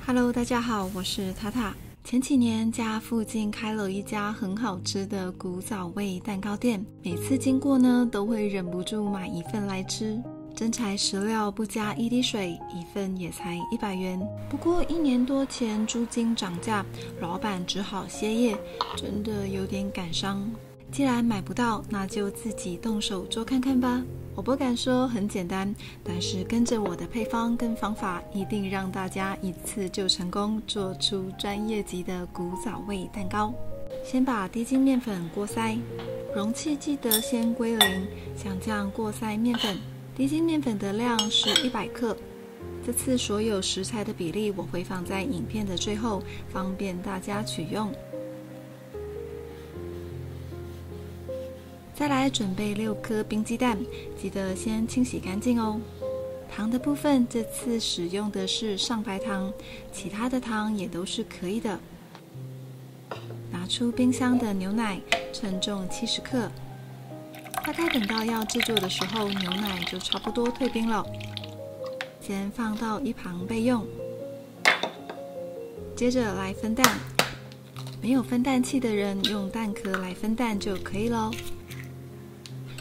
Hello， 大家好，我是塔塔。前几年家附近开了一家很好吃的古早味蛋糕店，每次经过呢，都会忍不住买一份来吃。真材实料，不加一滴水，一份也才100元。不过1年多前租金涨价，老板只好歇业，真的有点感伤。既然买不到，那就自己动手做看看吧。我不敢说很简单，但是跟着我的配方跟方法，一定让大家一次就成功做出专业级的古早味蛋糕。先把低筋面粉过筛，容器记得先归零，像这样过筛面粉。低筋面粉的量是100克。这次所有食材的比例我会放在影片的最后，方便大家取用。再来准备6颗冰鸡蛋，记得先清洗干净哦。糖的部分这次使用的是上白糖，其他的糖也都是可以的。拿出冰箱的牛奶，称重70克。大概等到要制作的时候，牛奶就差不多退冰了。先放到一旁备用。接着来分蛋，没有分蛋器的人用蛋壳来分蛋就可以咯。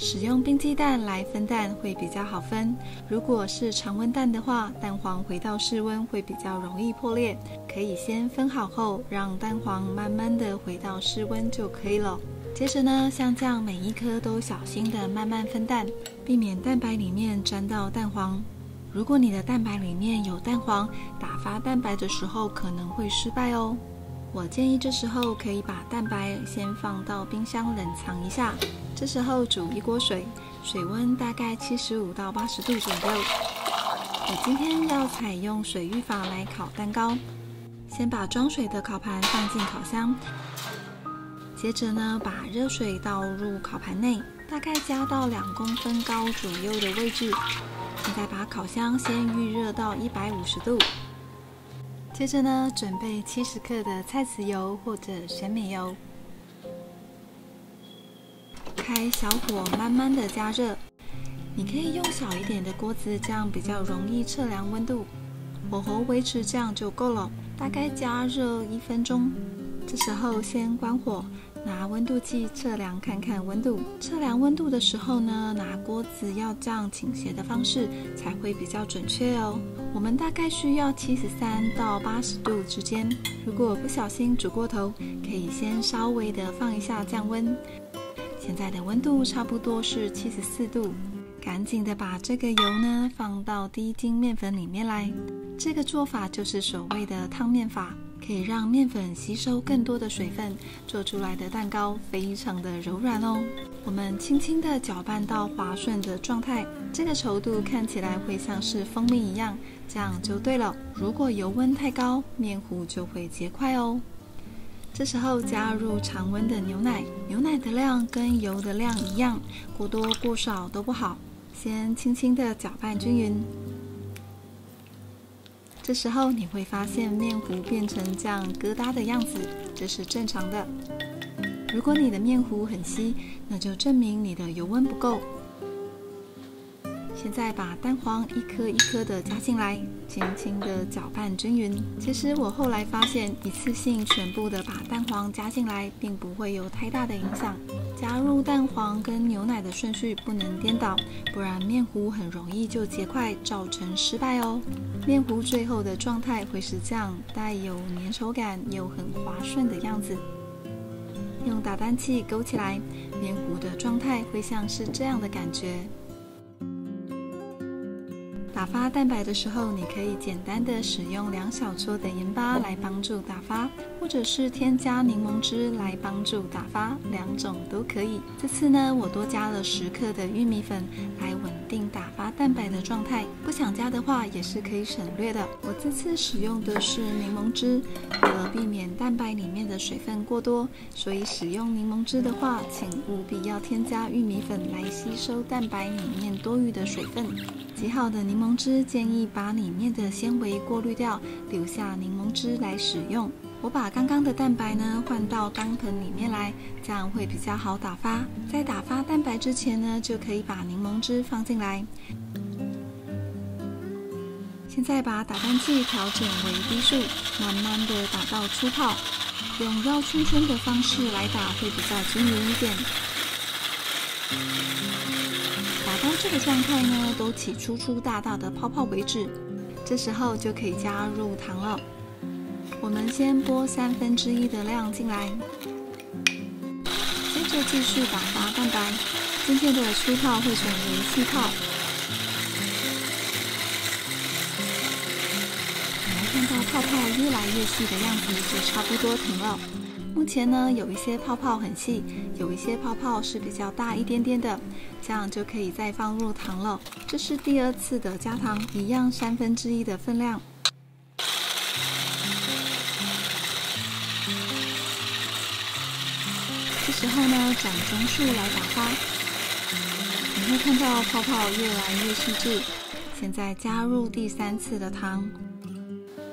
使用冰鸡蛋来分蛋会比较好分，如果是常温蛋的话，蛋黄回到室温会比较容易破裂，可以先分好后，让蛋黄慢慢的回到室温就可以了。接着呢，像这样每一颗都小心的慢慢分蛋，避免蛋白里面沾到蛋黄。如果你的蛋白里面有蛋黄，打发蛋白的时候可能会失败哦。我建议这时候可以把蛋白先放到冰箱冷藏一下，这时候煮1锅水，水温大概75到80度左右。我今天要采用水浴法来烤蛋糕，先把装水的烤盘放进烤箱，接着呢，把热水倒入烤盘内，大概加到2公分高左右的位置。现在把烤箱先预热到150度。接着呢，准备70克的菜籽油或者玄米油，开小火慢慢的加热。你可以用小一点的锅子，这样比较容易测量温度。火候维持这样就够了，大概加热1分钟。这时候先关火，拿温度计测量看看温度。测量温度的时候呢，拿锅子要这样倾斜的方式才会比较准确哦。我们大概需要73到80度之间，如果不小心煮过头，可以先稍微的放一下降温。现在的温度差不多是74度，赶紧的把这个油呢放到低筋面粉里面来。这个做法就是所谓的烫面法，可以让面粉吸收更多的水分，做出来的蛋糕非常的柔软哦。我们轻轻的搅拌到滑顺的状态，这个稠度看起来会像是蜂蜜一样，这样就对了。如果油温太高，面糊就会结块哦。这时候加入常温的牛奶，牛奶的量跟油的量一样，过多过少都不好。先轻轻的搅拌均匀。这时候你会发现面糊变成这样疙瘩的样子，这是正常的。如果你的面糊很稀，那就证明你的油温不够。现在把蛋黄一颗一颗的加进来，轻轻的搅拌均匀。其实我后来发现，一次性全部的把蛋黄加进来，并不会有太大的影响。加入蛋黄跟牛奶的顺序不能颠倒，不然面糊很容易就结块，造成失败哦。面糊最后的状态会是这样，带有粘稠感又很滑顺的样子。用打蛋器勾起来，面糊的状态会像是这样的感觉。打发蛋白的时候，你可以简单的使用2小撮的盐巴来帮助打发，或者是添加柠檬汁来帮助打发，2种都可以。这次呢，我多加了10克的玉米粉来稳定打发蛋白的状态，不想加的话也是可以省略的。我这次使用的是柠檬汁，为了避免蛋白里面的水分过多，所以使用柠檬汁的话，请务必要添加玉米粉来吸收蛋白里面多余的水分。挤好的柠檬汁建议把里面的纤维过滤掉，留下柠檬汁来使用。我把刚刚的蛋白呢换到钢盆里面来，这样会比较好打发。在打发蛋白之前呢，就可以把柠檬汁放进来。现现在把打蛋器调整为低速，慢慢的打到出泡，用绕圈圈的方式来打会比较均匀一点。打到这个状态呢，都起粗粗大大的泡泡为止，这时候就可以加入糖了。我们先拨1/3的量进来，接着继续打发蛋白，渐渐的出泡会转为气泡。看到泡泡越来越细的样子，就差不多停了。目前呢，有一些泡泡很细，有一些泡泡是比较大一点点的，这样就可以再放入糖了。这是第2次的加糖，一样1/3的分量。这时候呢，转中速来打发，你会看到泡泡越来越细致。现在加入第3次的糖。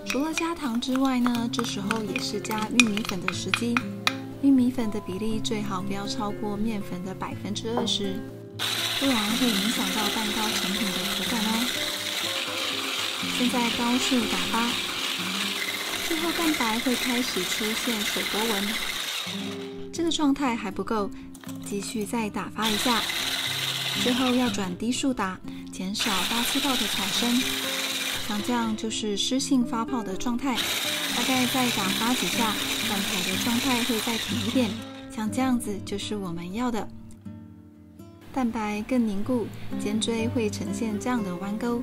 除了加糖之外呢，这时候也是加玉米粉的时机。玉米粉的比例最好不要超过面粉的20%，不然会影响到蛋糕成品的口感哦。现在高速打发，最后蛋白会开始出现水波纹，这个状态还不够，继续再打发一下。最后要转低速打，减少大气泡的产生。像这样就是湿性发泡的状态，大概再打发几下，蛋白的状态会再挺一点，像这样子就是我们要的。蛋白更凝固，尖锥会呈现这样的弯钩。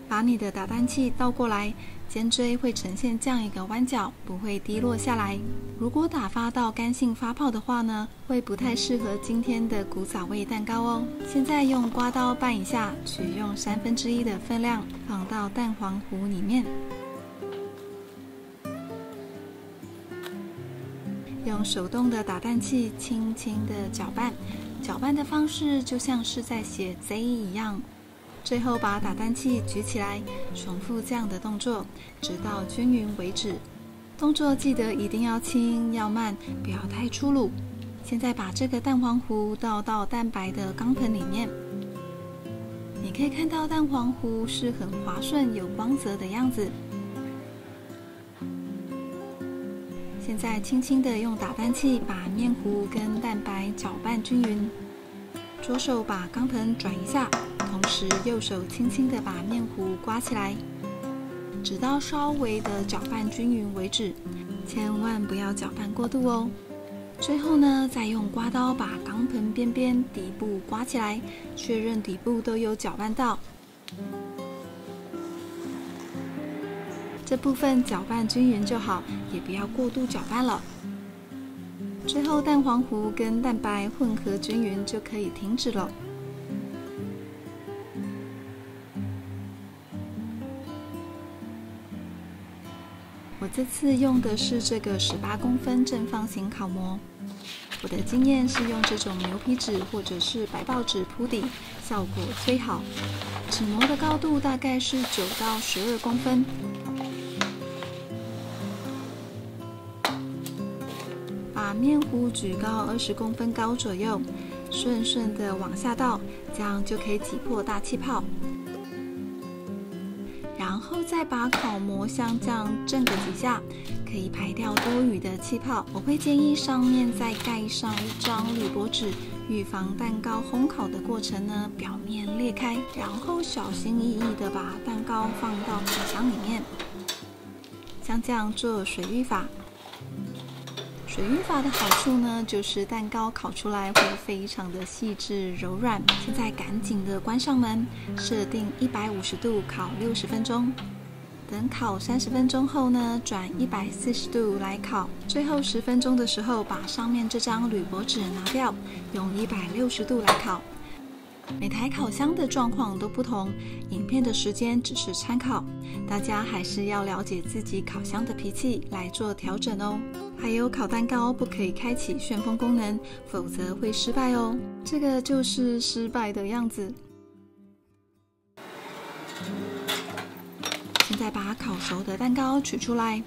把你的打蛋器倒过来，尖锥会呈现这样一个弯角，不会滴落下来。如果打发到干性发泡的话呢，会不太适合今天的古早味蛋糕哦。现在用刮刀拌一下，取用1/3的分量放到蛋黄糊里面，用手动的打蛋器轻轻的搅拌，搅拌的方式就像是在写 Z 一样。最后把打蛋器举起来，重复这样的动作，直到均匀为止。动作记得一定要轻要慢，不要太粗鲁。现在把这个蛋黄糊倒到蛋白的钢盆里面，你可以看到蛋黄糊是很滑顺有光泽的样子。现在轻轻的用打蛋器把面糊跟蛋白搅拌均匀，左手把钢盆转一下，同时右手轻轻的把面糊刮起来，直到稍微的搅拌均匀为止，千万不要搅拌过度哦。最后呢，再用刮刀把钢盆边边底部刮起来，确认底部都有搅拌到。这部分搅拌均匀就好，也不要过度搅拌了。最后蛋黄糊跟蛋白混合均匀就可以停止了。我这次用的是这个18公分正方形烤模，我的经验是用这种牛皮纸或者是白报纸铺底，效果最好。纸模的高度大概是9到12公分。把面糊举高20公分高左右，顺顺的往下倒，这样就可以挤破大气泡。然后再把烤模像这样震个几下，可以排掉多余的气泡。我会建议上面再盖上一张铝箔纸，预防蛋糕烘烤的过程呢表面裂开。然后小心翼翼的把蛋糕放到烤箱里面，像这样做水浴法。水浴法的好处呢，就是蛋糕烤出来会非常的细致柔软。现在赶紧的关上门，设定150度烤60分钟。等烤30分钟后呢，转140度来烤。最后10分钟的时候，把上面这张铝箔纸拿掉，用160度来烤。每台烤箱的状况都不同，影片的时间只是参考，大家还是要了解自己烤箱的脾气来做调整哦。还有烤蛋糕不可以开启旋风功能，否则会失败哦。这个就是失败的样子。现在把烤熟的蛋糕取出来，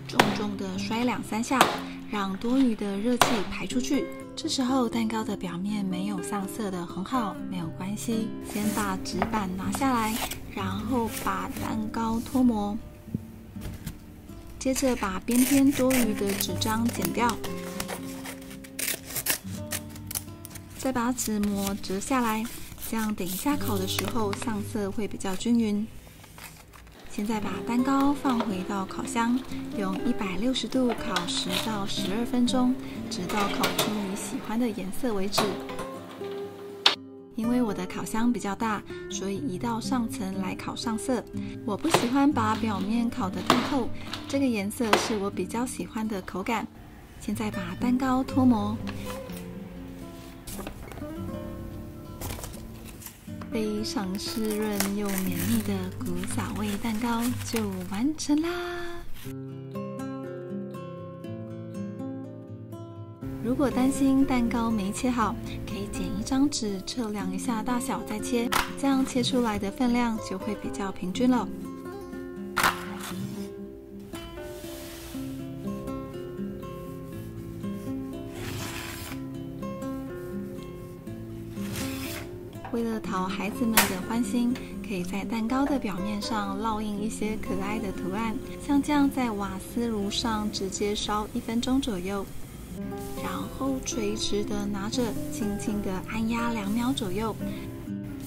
重重的摔2-3下，让多余的热气排出去。这时候蛋糕的表面没有上色的很好，没有关系。先把纸板拿下来，然后把蛋糕脱模，接着把边边多余的纸张剪掉，再把纸膜折下来，这样等一下烤的时候上色会比较均匀。现在把蛋糕放回到烤箱，用160度烤10到12分钟，直到烤出你喜欢的颜色为止。因为我的烤箱比较大，所以移到上层来烤上色。我不喜欢把表面烤得太厚，这个颜色是我比较喜欢的口感。现在把蛋糕脱模，非常湿润又绵密的古早味蛋糕就完成啦！如果担心蛋糕没切好，可以剪一张纸测量一下大小再切，这样切出来的分量就会比较平均了。为了讨孩子们的欢心，可以在蛋糕的表面上烙印一些可爱的图案，像这样在瓦斯炉上直接烧1分钟左右，然后垂直的拿着，轻轻的按压2秒左右。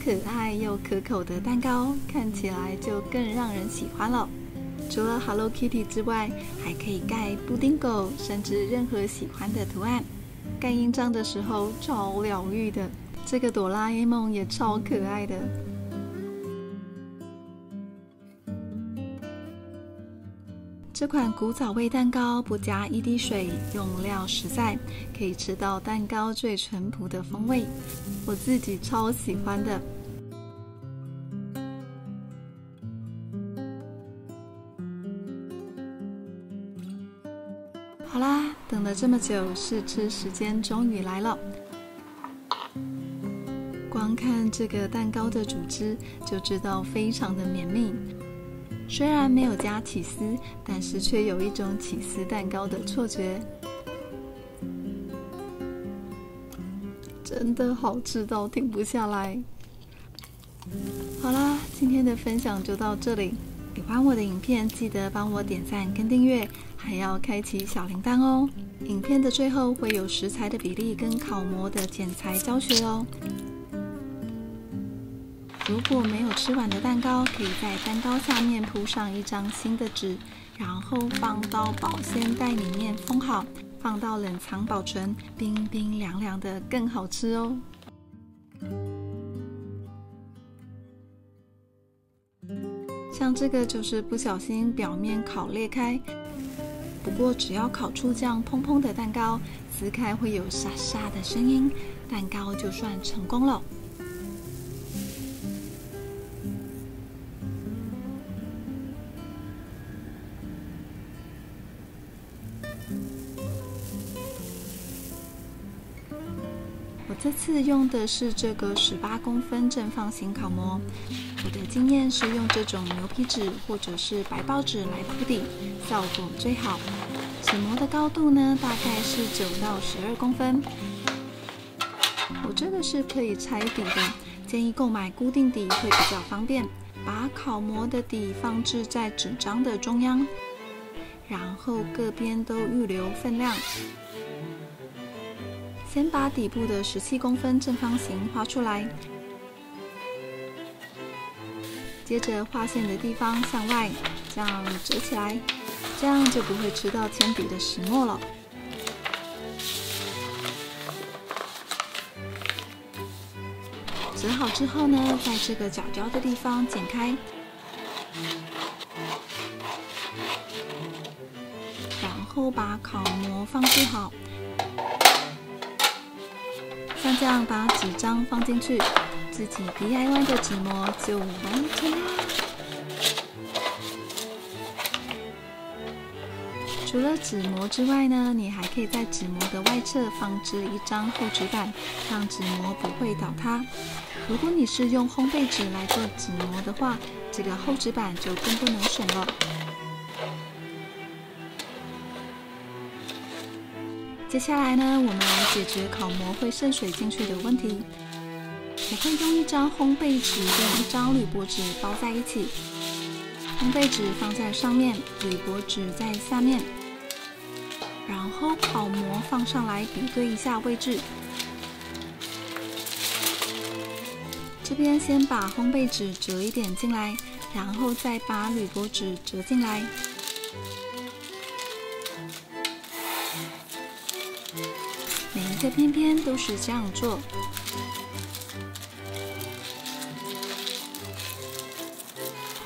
可爱又可口的蛋糕看起来就更让人喜欢了。除了 Hello Kitty 之外，还可以盖布丁狗，甚至任何喜欢的图案。盖印章的时候超疗愈的。这个哆啦 A 梦也超可爱的。这款古早味蛋糕不加1滴水，用料实在，可以吃到蛋糕最淳朴的风味，我自己超喜欢的。好啦，等了这么久，试吃时间终于来了。光看这个蛋糕的组织就知道非常的绵密，虽然没有加起司，但是却有一种起司蛋糕的错觉，真的好吃到停不下来。好啦，今天的分享就到这里，喜欢我的影片记得帮我点赞跟订阅，还要开启小铃铛哦。影片的最后会有食材的比例跟烤模的剪裁教学哦。如果没有吃完的蛋糕，可以在蛋糕下面铺上一张新的纸，然后放到保鲜袋里面封好，放到冷藏保存，冰冰凉凉的更好吃哦。像这个就是不小心表面烤裂开，不过只要烤出这样蓬蓬的蛋糕，撕开会有沙沙的声音，蛋糕就算成功了。我这次用的是这个18公分正方形烤模，我的经验是用这种牛皮纸或者是白报纸来铺底，效果最好。纸模的高度呢，大概是9到12公分。我这个是可以拆底的，建议购买固定底会比较方便。把烤模的底放置在纸张的中央，然后各边都预留分量。先把底部的17公分正方形画出来，接着画线的地方向外，这样折起来，这样就不会吃到铅笔的石墨了。折好之后呢，在这个角角的地方剪开，然后把烤模放置好。像这样把纸张放进去，自己 DIY 的纸模就完成啦。除了纸模之外呢，你还可以在纸模的外侧放置一张厚纸板，让纸模不会倒塌。如果你是用烘焙纸来做纸模的话，这个厚纸板就更不能省了。接接下来呢，我们来解决烤模会渗水进去的问题。我会用一张烘焙纸跟一张铝箔纸包在一起，烘焙纸放在上面，铝箔纸在下面，然后烤模放上来比对一下位置。这边先把烘焙纸折一点进来，然后再把铝箔纸折进来。每一个边边都是这样做。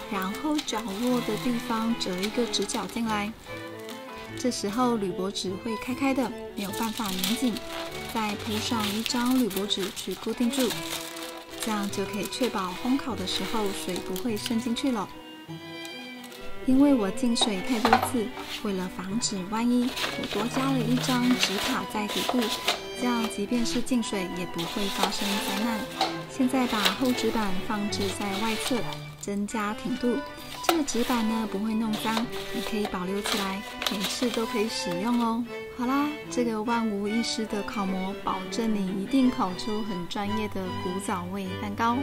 然后角落的地方折一个直角进来，这时候铝箔纸会开开的，没有办法粘紧，再铺上一张铝箔纸去固定住，这样就可以确保烘烤的时候水不会渗进去了。因为我进水太多次，为了防止万一，我多加了一张纸卡在底部，这样即便是进水也不会发生灾难。现在把厚纸板放置在外侧，增加挺度。这个纸板呢不会弄脏，你可以保留起来，每次都可以使用哦。好啦，这个万无一失的烤模，保证你一定烤出很专业的古早味蛋糕。